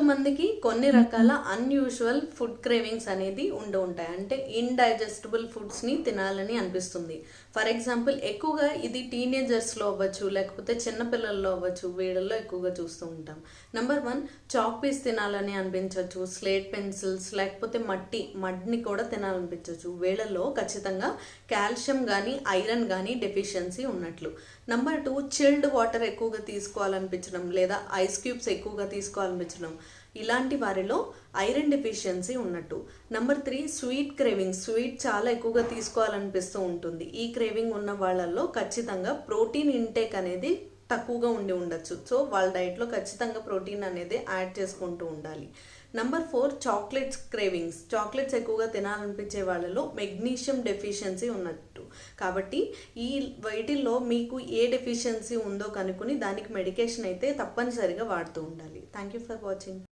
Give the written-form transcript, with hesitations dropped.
కొంతమందికి కొన్ని రకాల అన్యూజువల్ ఫుడ్ క్రేవింగ్స్ అనేది ఉంటాయి. అంటే ఇండైజెస్టిబుల్ ఫుడ్స్ని తినాలని అనిపిస్తుంది. ఫర్ ఎగ్జాంపుల్ ఎక్కువగా ఇది టీనేజర్స్లో అవ్వచ్చు, లేకపోతే చిన్నపిల్లల్లో అవ్వచ్చు, వీళ్ళల్లో ఎక్కువగా చూస్తూ ఉంటాం. నెంబర్ 1, చాక్ పీస్ తినాలని అనిపించవచ్చు, స్లేట్ పెన్సిల్స్, లేకపోతే మడ్ని కూడా తినాలనిపించవచ్చు. వీళ్ళలో ఖచ్చితంగా కాల్షియం కానీ ఐరన్ కానీ డెఫిషియన్సీ ఉన్నట్లు. నెంబర్ 2, చిల్డ్ వాటర్ ఎక్కువగా తీసుకోవాలనిపించడం, లేదా ఐస్ క్యూబ్స్ ఎక్కువగా తీసుకోవాలనిపించడం, ఇలాంటి వారిలో ఐరన్ డెఫిషియన్సీ ఉన్నట్టు. నెంబర్ 3, స్వీట్ క్రేవింగ్, స్వీట్ చాలా ఎక్కువగా తీసుకోవాలనిపిస్తూ ఉంటుంది. ఈ క్రేవింగ్ ఉన్న వాళ్ళల్లో ఖచ్చితంగా ప్రోటీన్ ఇంటేక్ అనేది తక్కువగా ఉండొచ్చు. సో వాళ్ళ డైట్లో ఖచ్చితంగా ప్రోటీన్ అనేది యాడ్ చేసుకుంటూ ఉండాలి. నెంబర్ 4, చాక్లెట్స్ క్రేవింగ్స్, చాక్లెట్స్ ఎక్కువగా తినాలనిపించే వాళ్ళలో మెగ్నీషియం డెఫిషియన్సీ ఉన్నట్టు. కాబట్టి ఈ వీటిల్లో మీకు ఏ డెఫిషియన్సీ ఉందో కనుక్కొని దానికి మెడికేషన్ అయితే తప్పనిసరిగా వాడుతూ ఉండాలి. Thank you for watching.